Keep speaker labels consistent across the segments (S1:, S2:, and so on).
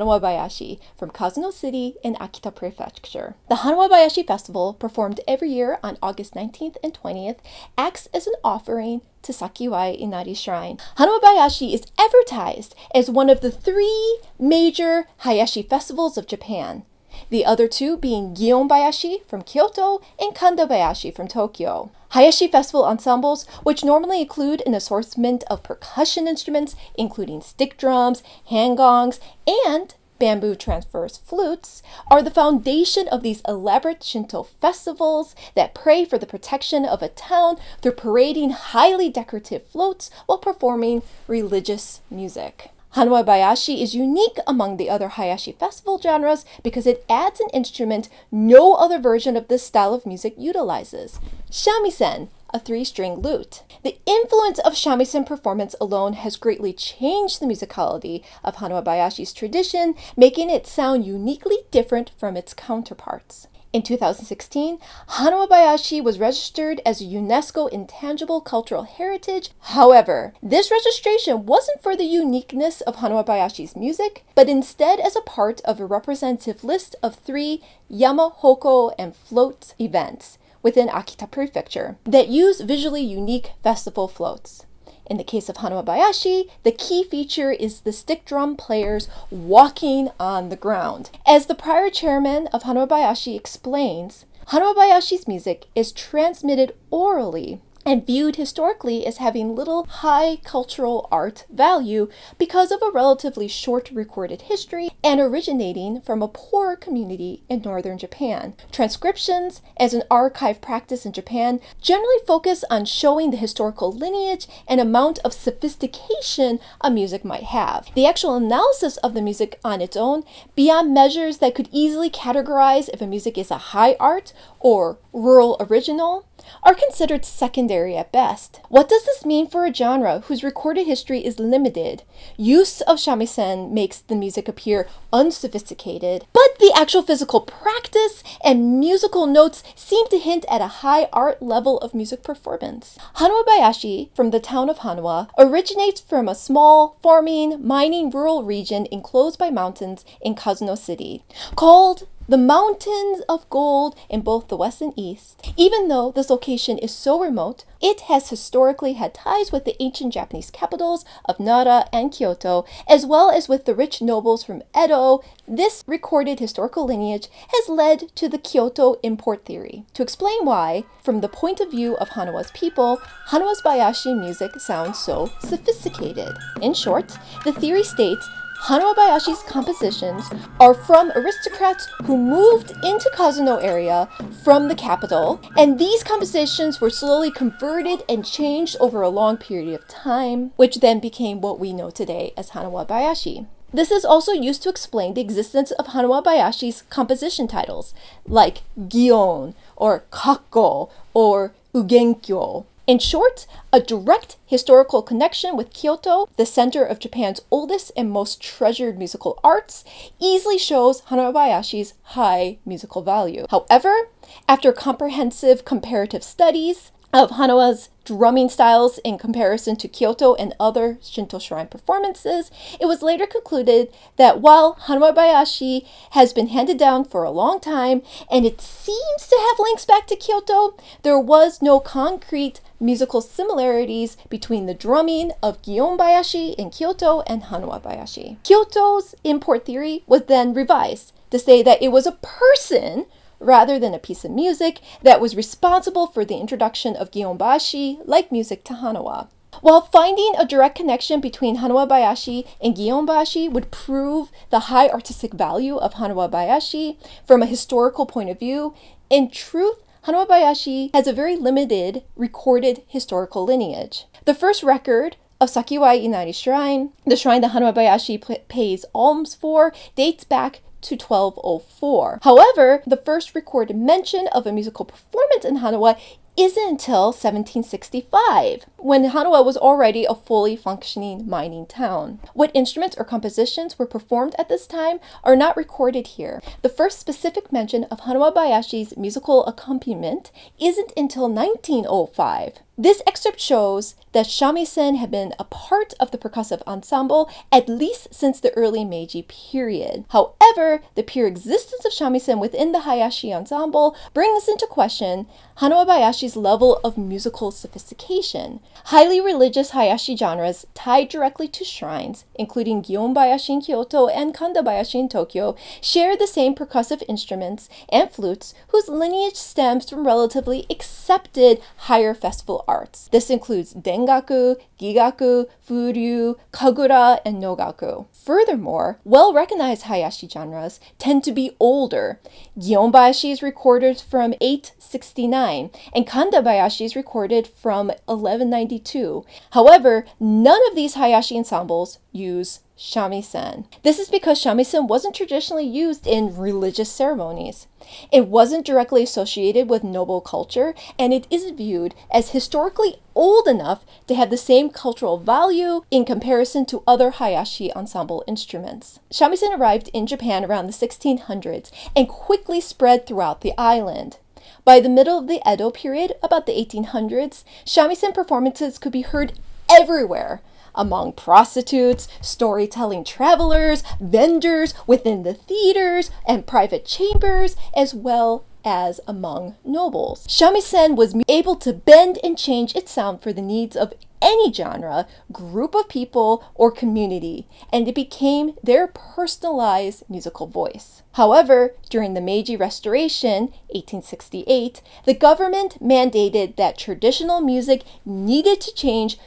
S1: Hanawa-bayashi from Kazuno City in Akita Prefecture. The Hanawa-bayashi festival, performed every year on August 19th and 20th, acts as an offering to Sakiwai Inari Shrine. Hanawa-bayashi is advertised as one of the 3 major hayashi festivals of Japan, the other 2 being Gion-bayashi from Kyoto and Kanda-bayashi from Tokyo. Hayashi festival ensembles, which normally include an assortment of percussion instruments, including stick drums, hand gongs, and bamboo transverse flutes, are the foundation of these elaborate Shinto festivals that pray for the protection of a town through parading highly decorative floats while performing religious music. Hanawa-bayashi is unique among the other hayashi festival genres because it adds an instrument no other version of this style of music utilizes: shamisen, a 3-string lute. The influence of shamisen performance alone has greatly changed the musicality of Hanawa-bayashi's tradition, making it sound uniquely different from its counterparts. In 2016, Hanawa-bayashi was registered as a UNESCO Intangible Cultural Heritage. However, this registration wasn't for the uniqueness of Hanawa-bayashi's music, but instead as a part of a representative list of 3 yama-hoko and float events within Akita Prefecture that use visually unique festival floats. In the case of Hanawa-bayashi, the key feature is the stick drum players walking on the ground. As the prior chairman of Hanawa-bayashi explains, Hanawa-bayashi's music is transmitted orally and viewed historically as having little high cultural art value because of a relatively short recorded history and originating from a poor community in northern Japan. Transcriptions, as an archive practice in Japan, generally focus on showing the historical lineage and amount of sophistication a music might have. The actual analysis of the music on its own, beyond measures that could easily categorize if a music is a high art or rural original, are considered secondary at best. What does this mean for a genre whose recorded history is limited? Use of shamisen makes the music appear unsophisticated, but the actual physical practice and musical notes seem to hint at a high art level of music performance. Hanawa-bayashi, from the town of Hanawa, originates from a small farming, mining rural region enclosed by mountains in Kazuno City, called the Mountains of Gold in both the west and east. Even though this location is so remote, it has historically had ties with the ancient Japanese capitals of Nara and Kyoto, as well as with the rich nobles from Edo. This recorded historical lineage has led to the Kyoto import theory. To explain why, from the point of view of Hanawa's people, Hanawa's bayashi music sounds so sophisticated. In short, the theory states Hanawa-bayashi's compositions are from aristocrats who moved into Kazuno area from the capital, and these compositions were slowly converted and changed over a long period of time, which then became what we know today as Hanawa-bayashi. This is also used to explain the existence of Hanawa-bayashi's composition titles, like Gion, or Kakko, or Ugenkyo. In short, a direct historical connection with Kyoto, the center of Japan's oldest and most treasured musical arts, easily shows Hanawa-bayashi's high musical value. However, after comprehensive comparative studies of Hanawa's drumming styles in comparison to Kyoto and other Shinto shrine performances, it was later concluded that while Hanawa-bayashi has been handed down for a long time and it seems to have links back to Kyoto, there was no concrete musical similarities between the drumming of Gion-bayashi in Kyoto and Hanawa-bayashi. Kyoto's import theory was then revised to say that it was a person rather than a piece of music that was responsible for the introduction of Gion-bayashi-like music to Hanawa. While finding a direct connection between Hanawa-bayashi and Gion-bayashi would prove the high artistic value of Hanawa-bayashi from a historical point of view, in truth, Hanawa-bayashi has a very limited recorded historical lineage. The first record of Sakiwai Inari Shrine, the shrine that Hanawa-bayashi pays alms for, dates back to 1204. However, the first recorded mention of a musical performance in Hanawa isn't until 1765. when Hanawa was already a fully functioning mining town. What instruments or compositions were performed at this time are not recorded here. The first specific mention of Hanawa-bayashi's musical accompaniment isn't until 1905. This excerpt shows that shamisen had been a part of the percussive ensemble at least since the early Meiji period. However, the pure existence of shamisen within the hayashi ensemble brings into question Hanawa-bayashi's level of musical sophistication. Highly religious hayashi genres tied directly to shrines, including Gion-bayashi in Kyoto and Kanda-bayashi in Tokyo, share the same percussive instruments and flutes whose lineage stems from relatively accepted higher festival arts. This includes dengaku, gigaku, furyu, kagura, and nogaku. Furthermore, well-recognized hayashi genres tend to be older. Gion-bayashi is recorded from 869, and Kanda-bayashi is recorded from 1192. However, none of these hayashi ensembles use shamisen. This is because shamisen wasn't traditionally used in religious ceremonies. It wasn't directly associated with noble culture, and it isn't viewed as historically old enough to have the same cultural value in comparison to other hayashi ensemble instruments. Shamisen arrived in Japan around the 1600s and quickly spread throughout the island. By the middle of the Edo period, about the 1800s, shamisen performances could be heard everywhere, among prostitutes, storytelling travelers, vendors, within the theaters and private chambers, as well as among nobles. Shamisen was able to bend and change its sound for the needs of any genre, group of people, or community, and it became their personalized musical voice. However, during the Meiji Restoration, 1868, the government mandated that traditional music needed to change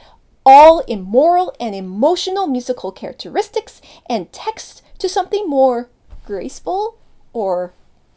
S1: all immoral and emotional musical characteristics and text to something more graceful or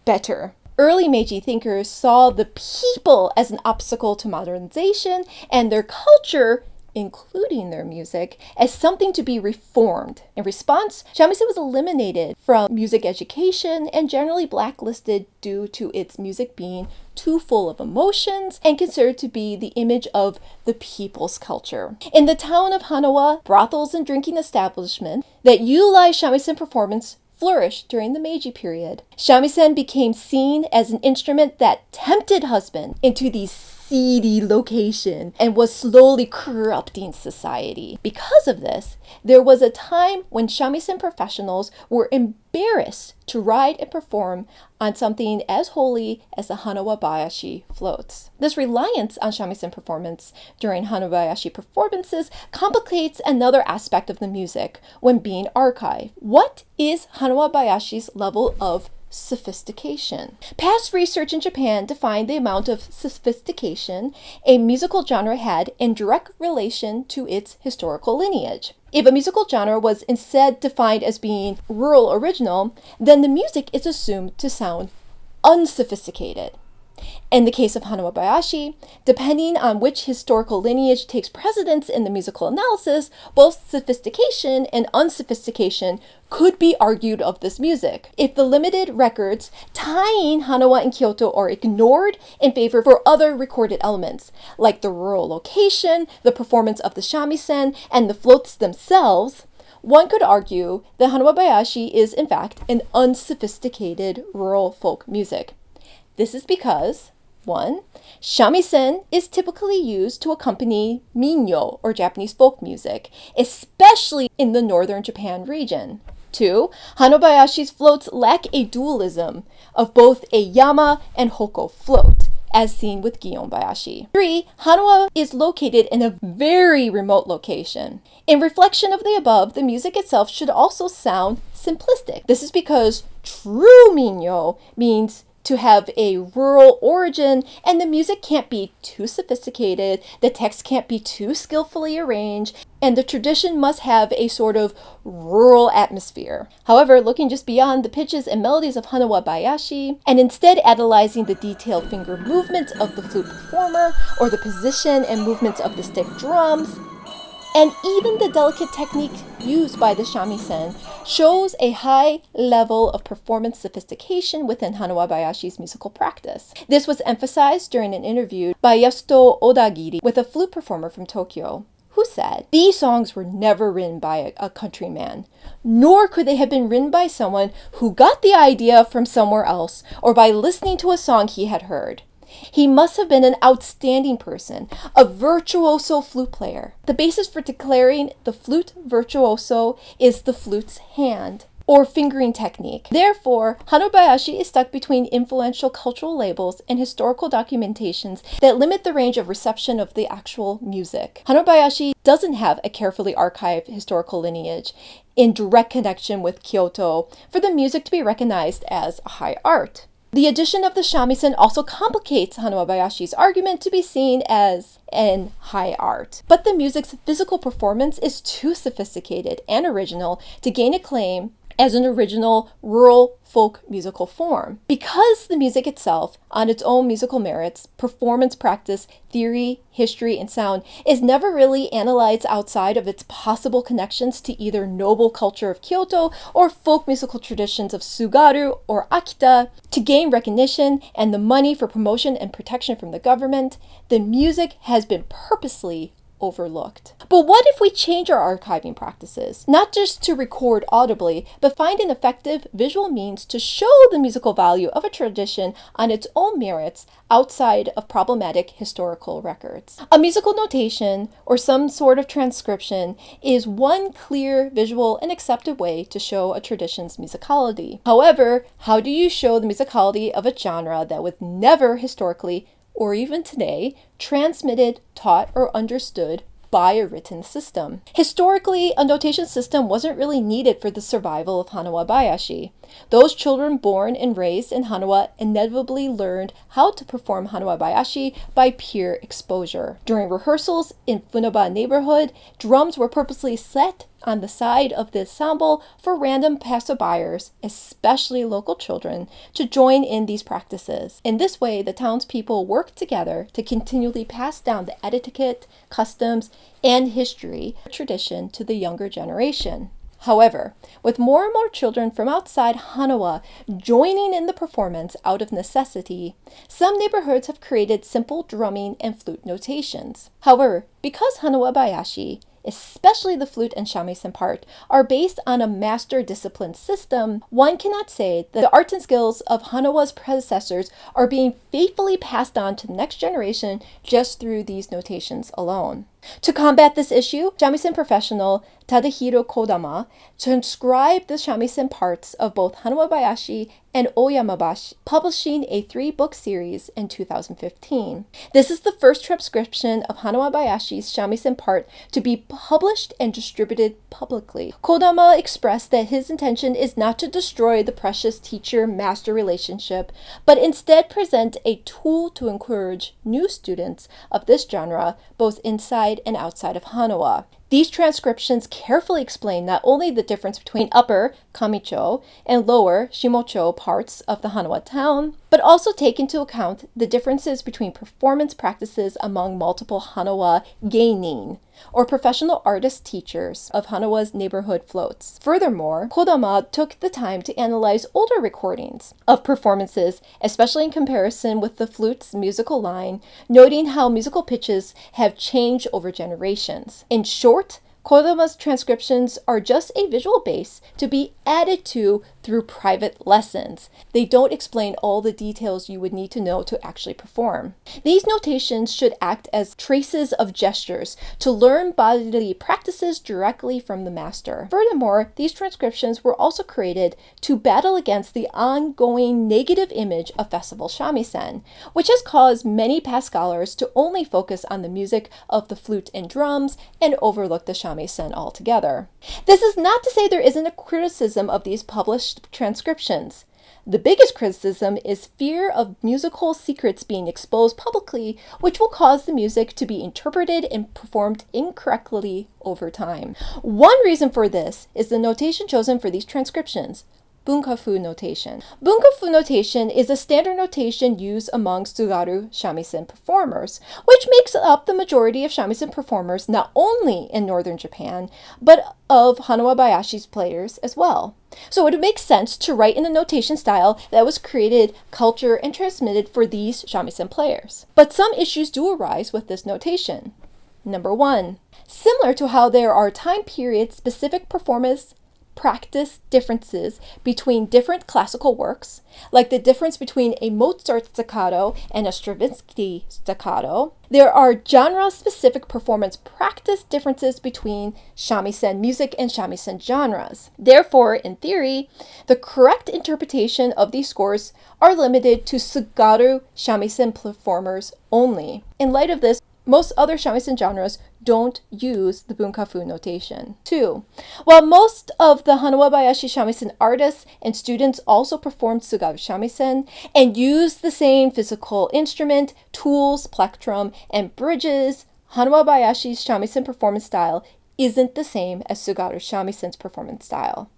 S1: better. Early Meiji thinkers saw the people as an obstacle to modernization and their culture, including their music, as something to be reformed. In response, shamisen was eliminated from music education and generally blacklisted due to its music being too full of emotions and considered to be the image of the people's culture. In the town of Hanawa, brothels and drinking establishments that utilized shamisen performance flourished during the Meiji period. Shamisen became seen as an instrument that tempted husband into the seedy location and was slowly corrupting society. Because of this, there was a time when shamisen professionals were embarrassed to ride and perform on something as holy as the Hanawa-bayashi floats. This reliance on shamisen performance during Hanawa-bayashi performances complicates another aspect of the music when being archived. What is Hanawa-bayashi's level of sophistication? Past research in Japan defined the amount of sophistication a musical genre had in direct relation to its historical lineage. If a musical genre was instead defined as being rural original, then the music is assumed to sound unsophisticated. In the case of Hanawa-bayashi, depending on which historical lineage takes precedence in the musical analysis, both sophistication and unsophistication could be argued of this music. If the limited records tying Hanawa and Kyoto are ignored in favor for other recorded elements, like the rural location, the performance of the shamisen, and the floats themselves, one could argue that Hanawa-bayashi is in fact an unsophisticated rural folk music. This is because, 1. Shamisen is typically used to accompany minyo, or Japanese folk music, especially in the northern Japan region. 2. Hanawa-bayashi's floats lack a dualism of both a yama and hoko float, as seen with Gion-bayashi. 3. Hanawa is located in a very remote location. In reflection of the above, the music itself should also sound simplistic. This is because true minyo means to have a rural origin, and the music can't be too sophisticated, the text can't be too skillfully arranged, and the tradition must have a sort of rural atmosphere. However, looking just beyond the pitches and melodies of Hanawa-bayashi, and instead analyzing the detailed finger movements of the flute performer, or the position and movements of the stick drums, And even the delicate technique used by the shamisen shows a high level of performance sophistication within Hanawa-bayashi's musical practice. This was emphasized during an interview by Yasuto Odagiri with a flute performer from Tokyo, who said, "These songs were never written by a countryman, nor could they have been written by someone who got the idea from somewhere else or by listening to a song he had heard. He must have been an outstanding person, a virtuoso flute player. The basis for declaring the flute virtuoso is the flute's hand, or fingering technique. Therefore, Hanawa-bayashi is stuck between influential cultural labels and historical documentations that limit the range of reception of the actual music. Hanawa-bayashi doesn't have a carefully archived historical lineage in direct connection with Kyoto for the music to be recognized as a high art. The addition of the shamisen also complicates Hanawa-bayashi's argument to be seen as an high art. But the music's physical performance is too sophisticated and original to gain acclaim as an original rural folk musical form. Because the music itself, on its own musical merits, performance practice, theory, history, and sound, is never really analyzed outside of its possible connections to either noble culture of Kyoto or folk musical traditions of Tsugaru or Akita, to gain recognition and the money for promotion and protection from the government, the music has been purposely overlooked. But what if we change our archiving practices, not just to record audibly, but find an effective visual means to show the musical value of a tradition on its own merits outside of problematic historical records? A musical notation or some sort of transcription is one clear, visual, and accepted way to show a tradition's musicality. However, how do you show the musicality of a genre that was never historically, or even today, transmitted, taught, or understood by a written system? Historically, a notation system wasn't really needed for the survival of Hanawa-bayashi. Those children born and raised in Hanawa inevitably learned how to perform Hanawa-bayashi by peer exposure. During rehearsals in Funaba neighborhood, drums were purposely set on the side of the ensemble for random passerbyers, especially local children, to join in these practices. In this way, the townspeople worked together to continually pass down the etiquette, customs, and history tradition to the younger generation. However, with more and more children from outside Hanawa joining in the performance out of necessity, some neighborhoods have created simple drumming and flute notations. However, because Hanawa-bayashi, especially the flute and shamisen part, are based on a master discipline system, one cannot say that the art and skills of Hanawa's predecessors are being faithfully passed on to the next generation just through these notations alone. To combat this issue, shamisen professional Tadahiro Kodama transcribed the shamisen parts of both Hanawa-bayashi and Oyama-bashi, publishing a 3-book series in 2015. This is the first transcription of Hanawa-bayashi's shamisen part to be published and distributed publicly. Kodama expressed that his intention is not to destroy the precious teacher-master relationship, but instead present a tool to encourage new students of this genre, both inside and outside of Hanawa. These transcriptions carefully explain not only the difference between upper Kamicho and lower Shimocho parts of the Hanawa town, but also take into account the differences between performance practices among multiple Hanawa geinin, or professional artist teachers of Hanawa's neighborhood floats. Furthermore, Kodama took the time to analyze older recordings of performances, especially in comparison with the flute's musical line, noting how musical pitches have changed over generations. In short, Kodama's transcriptions are just a visual base to be added to through private lessons. They don't explain all the details you would need to know to actually perform. These notations should act as traces of gestures to learn bodily practices directly from the master. Furthermore, these transcriptions were also created to battle against the ongoing negative image of festival shamisen, which has caused many past scholars to only focus on the music of the flute and drums and overlook the shamisen altogether. This is not to say there isn't a criticism of these published transcriptions. The biggest criticism is fear of musical secrets being exposed publicly, which will cause the music to be interpreted and performed incorrectly over time. One reason for this is the notation chosen for these transcriptions, bunkafu notation. Bunkafu notation is a standard notation used among Tsugaru shamisen performers, which makes up the majority of shamisen performers not only in northern Japan, but of Hanawa-bayashi's players as well. So it would make sense to write in a notation style that was created, cultured, and transmitted for these shamisen players. But some issues do arise with this notation. Number 1. Similar to how there are time period-specific performance practice differences between different classical works, like the difference between a Mozart staccato and a Stravinsky staccato, there are genre-specific performance practice differences between shamisen music and shamisen genres. Therefore, in theory, the correct interpretation of these scores are limited to Tsugaru shamisen performers only. In light of this, most other shamisen genres don't use the bunkafu notation. 2. While most of the Hanawa-bayashi shamisen artists and students also performed Tsugaru shamisen and used the same physical instrument, tools, plectrum, and bridges, Hanawa-bayashi's shamisen performance style isn't the same as Tsugaru shamisen's performance style.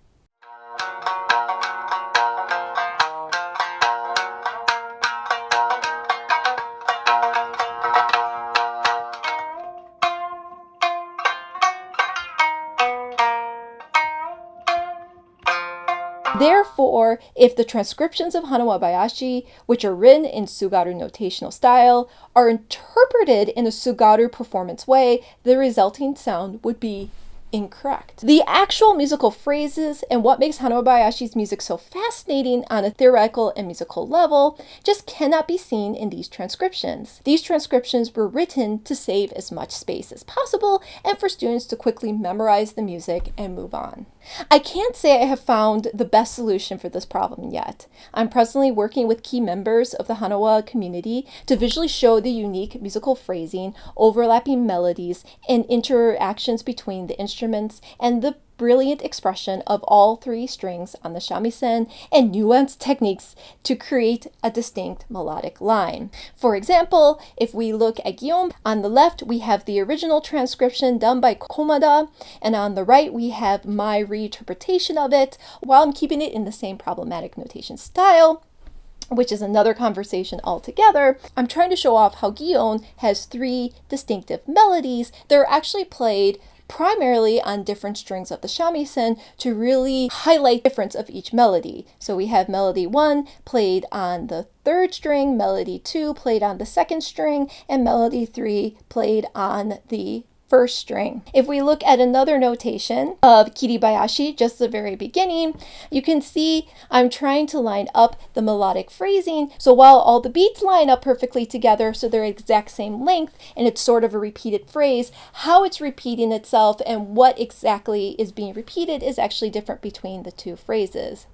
S1: Therefore, if the transcriptions of Hanawa-bayashi, which are written in Tsugaru notational style, are interpreted in a Tsugaru performance way, the resulting sound would be incorrect. The actual musical phrases and what makes Hanawa-bayashi's music so fascinating on a theoretical and musical level just cannot be seen in these transcriptions. These transcriptions were written to save as much space as possible and for students to quickly memorize the music and move on. I can't say I have found the best solution for this problem yet. I'm presently working with key members of the Hanawa community to visually show the unique musical phrasing, overlapping melodies, and interactions between the instruments and the brilliant expression of all three strings on the shamisen and nuanced techniques to create a distinct melodic line. For example, if we look at Guillaume, on the left we have the original transcription done by Komada, and on the right we have my reinterpretation of it, while I'm keeping it in the same problematic notation style, which is another conversation altogether. I'm trying to show off how Guillaume has three distinctive melodies that are actually played primarily on different strings of the shamisen to really highlight the difference of each melody. So we have melody 1 played on the 3rd string, melody 2 played on the 2nd string, and melody 3 played on the 1st string. If we look at another notation of kiribayashi, just the very beginning, you can see I'm trying to line up the melodic phrasing. So while all the beats line up perfectly together, so they're exact same length, and it's sort of a repeated phrase, how it's repeating itself and what exactly is being repeated is actually different between the two phrases.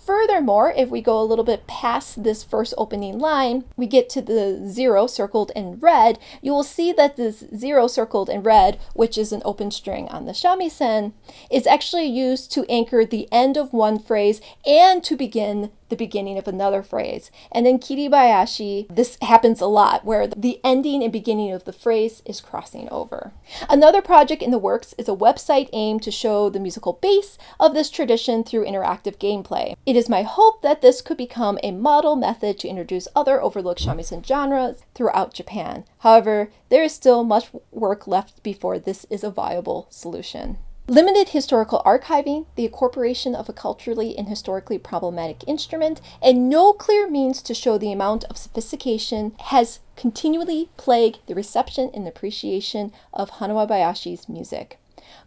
S1: Furthermore, if we go a little bit past this first opening line, we get to the 0 circled in red. You will see that this 0 circled in red, which is an open string on the shamisen, is actually used to anchor the end of one phrase and to begin the beginning of another phrase. And in kiribayashi, this happens a lot, where the ending and beginning of the phrase is crossing over. Another project in the works is a website aimed to show the musical base of this tradition through interactive gameplay. It is my hope that this could become a model method to introduce other overlooked shamisen genres throughout Japan. However, there is still much work left before this is a viable solution. Limited historical archiving, the incorporation of a culturally and historically problematic instrument, and no clear means to show the amount of sophistication has continually plagued the reception and appreciation of Hanawa-bayashi's music,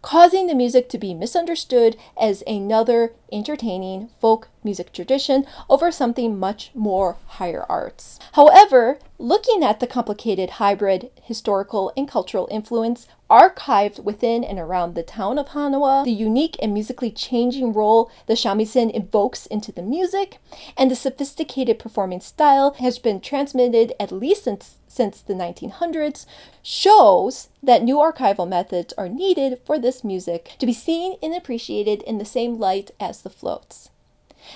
S1: causing the music to be misunderstood as another entertaining folk music tradition over something much more higher arts. However, looking at the complicated hybrid historical and cultural influence archived within and around the town of Hanawa, the unique and musically changing role the shamisen invokes into the music, and the sophisticated performing style has been transmitted at least since the 1900s, shows that new archival methods are needed for this music to be seen and appreciated in the same light as the floats,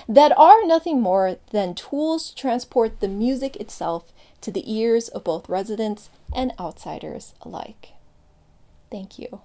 S1: that are nothing more than tools to transport the music itself to the ears of both residents and outsiders alike. Thank you.